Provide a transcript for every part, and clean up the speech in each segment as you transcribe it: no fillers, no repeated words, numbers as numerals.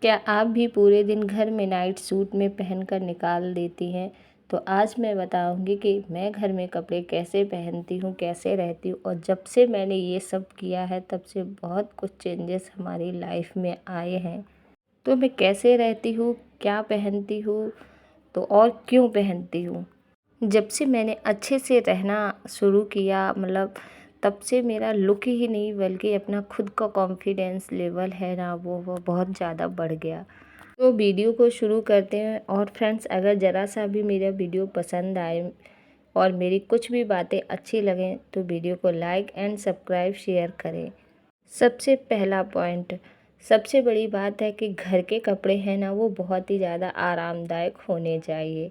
क्या आप भी पूरे दिन घर में नाइट सूट में पहनकर निकाल देती हैं? तो आज मैं बताऊंगी कि मैं घर में कपड़े कैसे पहनती हूँ, कैसे रहती हूँ। और जब से मैंने ये सब किया है तब से बहुत कुछ चेंजेस हमारी लाइफ में आए हैं। तो मैं कैसे रहती हूँ, क्या पहनती हूँ, तो और क्यों पहनती हूँ। जब से मैंने अच्छे से रहना शुरू किया, मतलब तब से मेरा लुक ही नहीं बल्कि अपना खुद का कॉन्फिडेंस लेवल है ना, वो बहुत ज़्यादा बढ़ गया। तो वीडियो को शुरू करते हैं। और फ्रेंड्स, अगर ज़रा सा भी मेरा वीडियो पसंद आए और मेरी कुछ भी बातें अच्छी लगें तो वीडियो को लाइक एंड सब्सक्राइब शेयर करें। सबसे पहला पॉइंट, सबसे बड़ी बात है कि घर के कपड़े हैं ना, वो बहुत ही ज़्यादा आरामदायक होने चाहिए।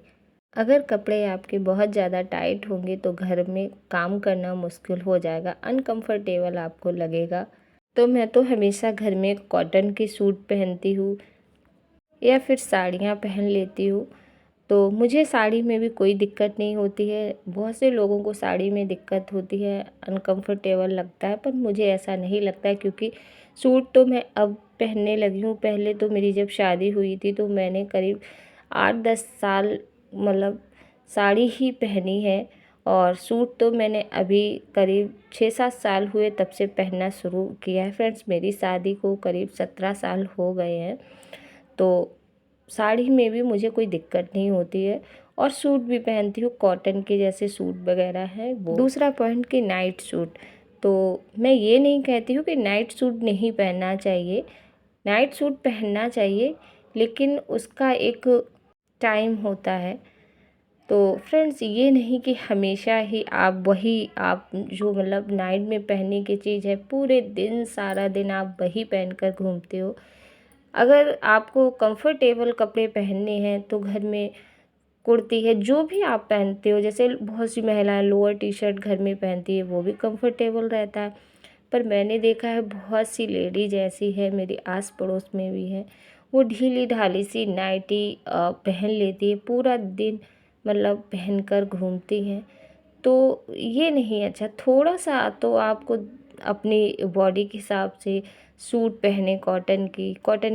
अगर कपड़े आपके बहुत ज़्यादा टाइट होंगे तो घर में काम करना मुश्किल हो जाएगा, अनकंफर्टेबल आपको लगेगा। तो मैं तो हमेशा घर में कॉटन के सूट पहनती हूँ या फिर साड़ियाँ पहन लेती हूँ। तो मुझे साड़ी में भी कोई दिक्कत नहीं होती है। बहुत से लोगों को साड़ी में दिक्कत होती है, अनकंफर्टेबल लगता है, पर मुझे ऐसा नहीं लगता है क्योंकि सूट तो मैं अब पहनने लगी हूँ। पहले तो मेरी जब शादी हुई थी तो मैंने करीब 8-10 साल मतलब साड़ी ही पहनी है। और सूट तो मैंने अभी करीब 6-7 साल हुए तब से पहनना शुरू किया है। फ्रेंड्स, मेरी शादी को करीब 17 साल हो गए हैं। तो साड़ी में भी मुझे कोई दिक्कत नहीं होती है। और सूट भी पहनती हूँ, कॉटन के जैसे सूट वगैरह हैं वो। दूसरा पॉइंट कि नाइट सूट, तो मैं ये नहीं कहती हूँ कि नाइट सूट नहीं पहनना चाहिए। नाइट सूट पहनना चाहिए, लेकिन उसका एक टाइम होता है। तो फ्रेंड्स, ये नहीं कि हमेशा ही आप आप जो मतलब नाइट में पहनने की चीज़ है पूरे दिन सारा दिन आप वही पहनकर घूमते हो। अगर आपको कंफर्टेबल कपड़े पहनने हैं तो घर में कुर्ती है, जो भी आप पहनते हो, जैसे बहुत सी महिलाएं लोअर टी शर्ट घर में पहनती है, वो भी कंफर्टेबल रहता है। पर मैंने देखा है बहुत सी लेडीज ऐसी है, मेरी आस पड़ोस में भी है, वो ढीली ढाली सी नाइटी पहन लेती है, पूरा दिन मतलब पहनकर घूमती हैं। तो ये नहीं अच्छा। थोड़ा सा तो आपको अपनी बॉडी के हिसाब से सूट पहने, कॉटन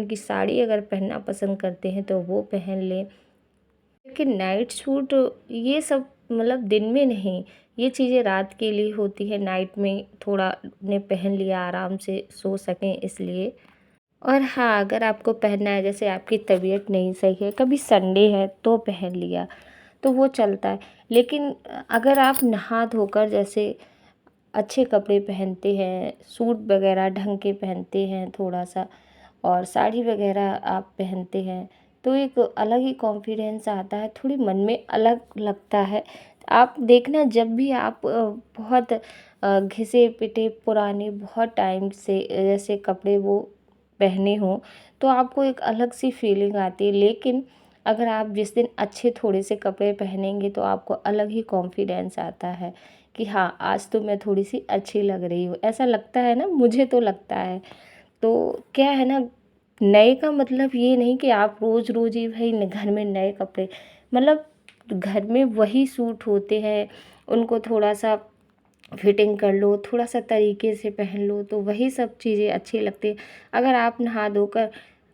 की साड़ी अगर पहनना पसंद करते हैं तो वो पहन लें। लेकिन नाइट सूट ये सब मतलब दिन में नहीं, ये चीज़ें रात के लिए होती है। नाइट में थोड़ा ने पहन लिया, आराम से सो सकें इसलिए। और हाँ, अगर आपको पहनना है, जैसे आपकी तबीयत नहीं सही है, कभी संडे है तो पहन लिया तो वो चलता है। लेकिन अगर आप नहा धोकर जैसे अच्छे कपड़े पहनते हैं, सूट वगैरह ढंग के पहनते हैं थोड़ा सा, और साड़ी वगैरह आप पहनते हैं तो एक अलग ही कॉन्फिडेंस आता है, थोड़ी मन में अलग लगता है। आप देखना, जब भी आप बहुत घिसे पिटे पुराने बहुत टाइम से जैसे कपड़े वो पहने हों तो आपको एक अलग सी फीलिंग आती है। लेकिन अगर आप जिस दिन अच्छे थोड़े से कपड़े पहनेंगे तो आपको अलग ही कॉन्फिडेंस आता है कि हाँ, आज तो मैं थोड़ी सी अच्छी लग रही हूँ, ऐसा लगता है ना, मुझे तो लगता है। तो क्या है ना, नए का मतलब ये नहीं कि आप रोज़ रोज़ ही भाई घर में नए कपड़े, मतलब घर में वही सूट होते हैं, उनको थोड़ा सा फिटिंग कर लो, थोड़ा सा तरीके से पहन लो तो वही सब चीज़ें अच्छी लगती हैं। अगर आप नहा धोकर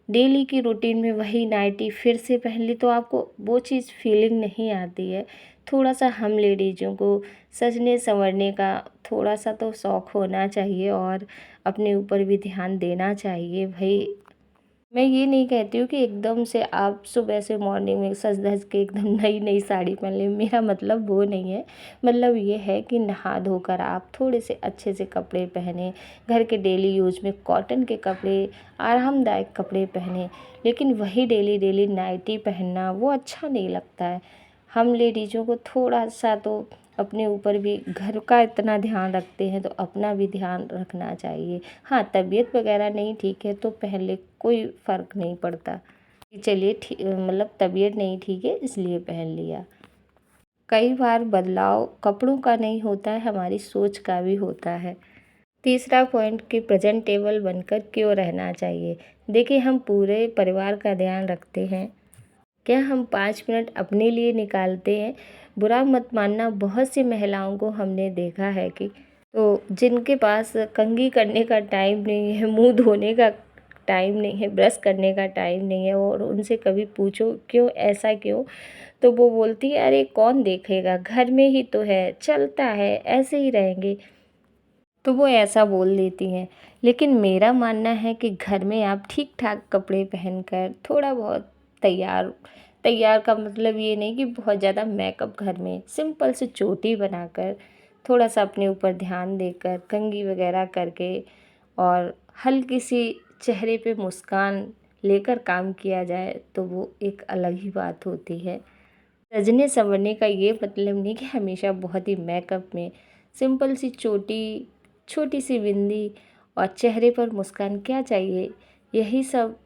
डेली की रूटीन में वही नाइटी फिर से पहन ली तो आपको वो चीज़ फीलिंग नहीं आती है। थोड़ा सा हम लेडीज़ों को सजने संवरने का थोड़ा सा तो शौक़ होना चाहिए और अपने ऊपर भी ध्यान देना चाहिए भाई। मैं ये नहीं कहती हूँ कि एकदम से आप सुबह से मॉर्निंग में सज धज के एकदम नई नई साड़ी पहन लें, मेरा मतलब वो नहीं है। मतलब ये है कि नहा धोकर आप थोड़े से अच्छे से कपड़े पहने, घर के डेली यूज में कॉटन के कपड़े, आरामदायक कपड़े पहने। लेकिन वही डेली डेली नाइटी पहनना वो अच्छा नहीं लगता है। हम लेडीज़ों को थोड़ा सा तो अपने ऊपर भी, घर का इतना ध्यान रखते हैं तो अपना भी ध्यान रखना चाहिए। हाँ, तबीयत वगैरह नहीं ठीक है तो पहन ले, कोई फ़र्क नहीं पड़ता कि चलिए मतलब तबीयत नहीं ठीक है इसलिए पहन लिया। कई बार बदलाव कपड़ों का नहीं होता है, हमारी सोच का भी होता है। तीसरा पॉइंट कि प्रेजेंटेबल बनकर क्यों रहना चाहिए। देखिए, हम पूरे परिवार का ध्यान रखते हैं, क्या हम 5 मिनट अपने लिए निकालते हैं? बुरा मत मानना, बहुत सी महिलाओं को हमने देखा है कि तो जिनके पास कंघी करने का टाइम नहीं है, मुंह धोने का टाइम नहीं है, ब्रश करने का टाइम नहीं है, और उनसे कभी पूछो क्यों, ऐसा क्यों, तो वो बोलती है अरे कौन देखेगा, घर में ही तो है, चलता है, ऐसे ही रहेंगे। तो वो ऐसा बोल देती हैं। लेकिन मेरा मानना है कि घर में आप ठीक ठाक कपड़े पहनकर थोड़ा बहुत तैयार, तैयार का मतलब ये नहीं कि बहुत ज़्यादा मेकअप, घर में सिंपल से चोटी बनाकर, थोड़ा सा अपने ऊपर ध्यान देकर, कंघी वगैरह करके, और हल्की सी चेहरे पे मुस्कान लेकर काम किया जाए तो वो एक अलग ही बात होती है। सजने संवरने का ये मतलब नहीं कि हमेशा बहुत ही मेकअप में, सिंपल सी चोटी, छोटी सी बिंदी और चेहरे पर मुस्कान, क्या चाहिए, यही सब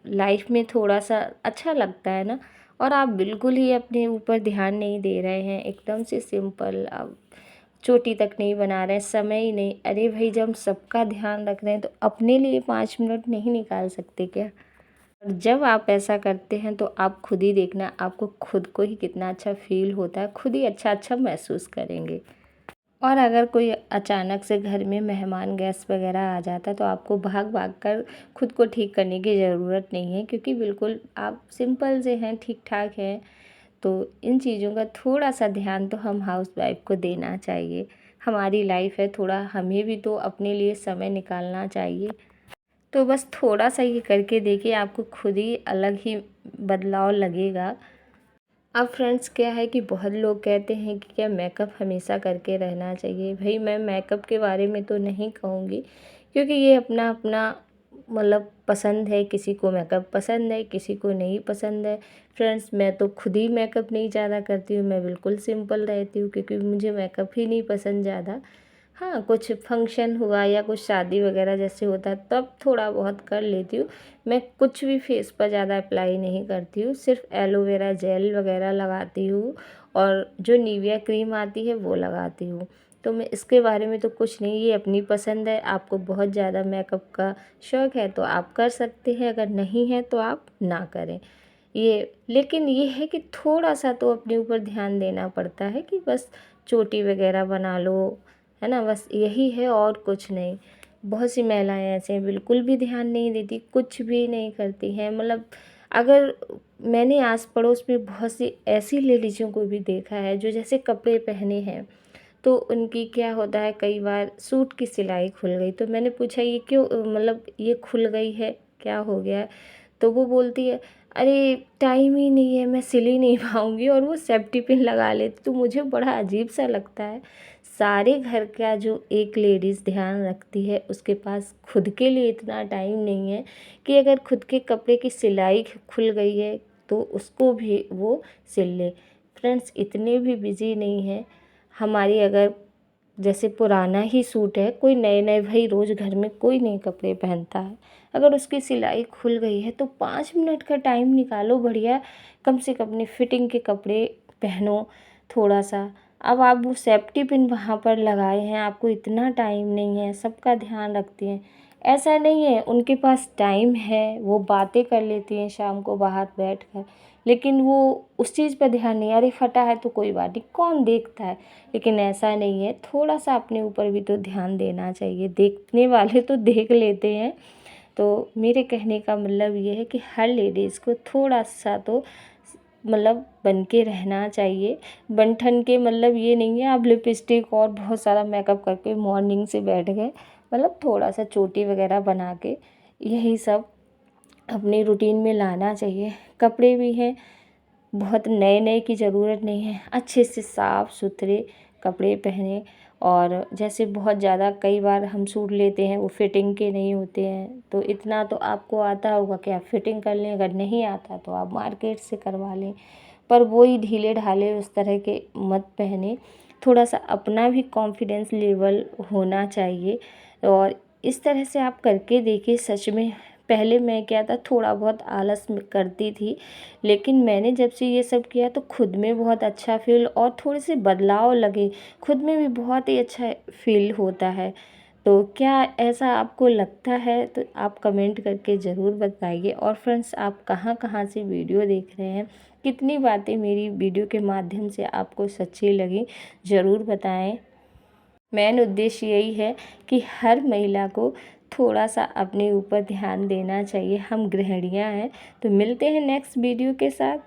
लाइफ में थोड़ा सा अच्छा लगता है ना। और आप बिल्कुल ही अपने ऊपर ध्यान नहीं दे रहे हैं, एकदम से सिंपल, आप चोटी तक नहीं बना रहे हैं, समय ही नहीं। अरे भाई, जब हम सबका ध्यान रख रहे हैं तो अपने लिए 5 मिनट नहीं निकाल सकते क्या? और जब आप ऐसा करते हैं तो आप खुद ही देखना, आपको खुद को ही कितना अच्छा फील होता है, खुद ही अच्छा अच्छा महसूस करेंगे। और अगर कोई अचानक से घर में मेहमान, गेस्ट वगैरह आ जाता है तो आपको भाग भाग कर खुद को ठीक करने की ज़रूरत नहीं है, क्योंकि बिल्कुल आप सिंपल से हैं, ठीक ठाक हैं। तो इन चीज़ों का थोड़ा सा ध्यान तो हम हाउस वाइफ को देना चाहिए। हमारी लाइफ है, थोड़ा हमें भी तो अपने लिए समय निकालना चाहिए। तो बस थोड़ा सा ये करके देखिए, आपको खुद ही अलग ही बदलाव लगेगा। अब फ्रेंड्स क्या है कि बहुत लोग कहते हैं कि क्या मेकअप हमेशा करके रहना चाहिए। भाई, मैं मेकअप के बारे में तो नहीं कहूँगी, क्योंकि ये अपना अपना मतलब पसंद है, किसी को मेकअप पसंद है, किसी को नहीं पसंद है। फ्रेंड्स, मैं तो खुद ही मेकअप नहीं ज़्यादा करती हूँ, मैं बिल्कुल सिंपल रहती हूँ, क्योंकि मुझे मेकअप ही नहीं पसंद ज़्यादा। हाँ, कुछ फंक्शन हुआ या कुछ शादी वगैरह जैसे होता है तब थोड़ा बहुत कर लेती हूँ। मैं कुछ भी फेस पर ज़्यादा अप्लाई नहीं करती हूँ, सिर्फ एलोवेरा जेल वगैरह लगाती हूँ, और जो निविया क्रीम आती है वो लगाती हूँ। तो मैं इसके बारे में तो कुछ नहीं, ये अपनी पसंद है। आपको बहुत ज़्यादा मेकअप का शौक़ है तो आप कर सकते हैं, अगर नहीं है तो आप ना करें। ये लेकिन ये है कि थोड़ा सा तो अपने ऊपर ध्यान देना पड़ता है, कि बस चोटी वगैरह बना लो, है ना, बस यही है और कुछ नहीं। बहुत सी महिलाएं ऐसे हैं, बिल्कुल भी ध्यान नहीं देती, कुछ भी नहीं करती हैं। मतलब अगर मैंने आस पड़ोस में बहुत सी ऐसी लेडीज़ों को भी देखा है जो जैसे कपड़े पहने हैं तो उनकी क्या होता है, कई बार सूट की सिलाई खुल गई, तो मैंने पूछा ये क्यों, मतलब ये खुल गई है, क्या हो गया है? तो वो बोलती है अरे टाइम ही नहीं है, मैं सिल ही नहीं पाऊँगी, और वो सेफ्टी पिन लगा लेती। तो मुझे बड़ा अजीब सा लगता है, सारे घर का जो एक लेडीज़ ध्यान रखती है उसके पास खुद के लिए इतना टाइम नहीं है कि अगर खुद के कपड़े की सिलाई खुल गई है तो उसको भी वो सिल ले। फ्रेंड्स, इतने भी बिजी नहीं है। हमारी अगर जैसे पुराना ही सूट है, कोई नए नए, भाई रोज़ घर में कोई नए कपड़े पहनता है, अगर उसकी सिलाई खुल गई है तो 5 मिनट का टाइम निकालो, बढ़िया, कम से कम अपनी फिटिंग के कपड़े पहनो थोड़ा सा। अब आप वो सेफ्टी पिन वहाँ पर लगाए हैं, आपको इतना टाइम नहीं है, सबका ध्यान रखती हैं, ऐसा नहीं है, उनके पास टाइम है, वो बातें कर लेती हैं शाम को बाहर बैठ कर, लेकिन वो उस चीज़ पर ध्यान नहीं, अरे फटा है तो कोई बात नहीं, कौन देखता है। लेकिन ऐसा नहीं है, थोड़ा सा अपने ऊपर भी तो ध्यान देना चाहिए, देखने वाले तो देख लेते हैं। तो मेरे कहने का मतलब ये है कि हर लेडीज़ को थोड़ा सा तो मतलब बन के रहना चाहिए। बन ठन के मतलब ये नहीं है आप लिपस्टिक और बहुत सारा मेकअप करके मॉर्निंग से बैठ गए, मतलब थोड़ा सा चोटी वगैरह बना के यही सब अपनी रूटीन में लाना चाहिए। कपड़े भी हैं, बहुत नए नए की ज़रूरत नहीं है, अच्छे से साफ़ सुथरे कपड़े पहने। और जैसे बहुत ज़्यादा कई बार हम सूट लेते हैं वो फिटिंग के नहीं होते हैं, तो इतना तो आपको आता होगा कि आप फिटिंग कर लें, अगर नहीं आता तो आप मार्केट से करवा लें, पर वही ढीले ढाले उस तरह के मत पहने। थोड़ा सा अपना भी कॉन्फिडेंस लेवल होना चाहिए, और इस तरह से आप करके देखिए। सच में पहले मैं क्या था, थोड़ा बहुत आलस में करती थी, लेकिन मैंने जब से ये सब किया तो खुद में बहुत अच्छा फील और थोड़े से बदलाव लगे, खुद में भी बहुत ही अच्छा फील होता है। तो क्या ऐसा आपको लगता है? तो आप कमेंट करके ज़रूर बताइए। और फ्रेंड्स, आप कहाँ कहाँ से वीडियो देख रहे हैं, कितनी बातें मेरी वीडियो के माध्यम से आपको सच्ची लगी, ज़रूर बताएं। मेन उद्देश्य यही है कि हर महिला को थोड़ा सा अपने ऊपर ध्यान देना चाहिए। हम गृहिणियाँ हैं। तो मिलते हैं नेक्स्ट वीडियो के साथ।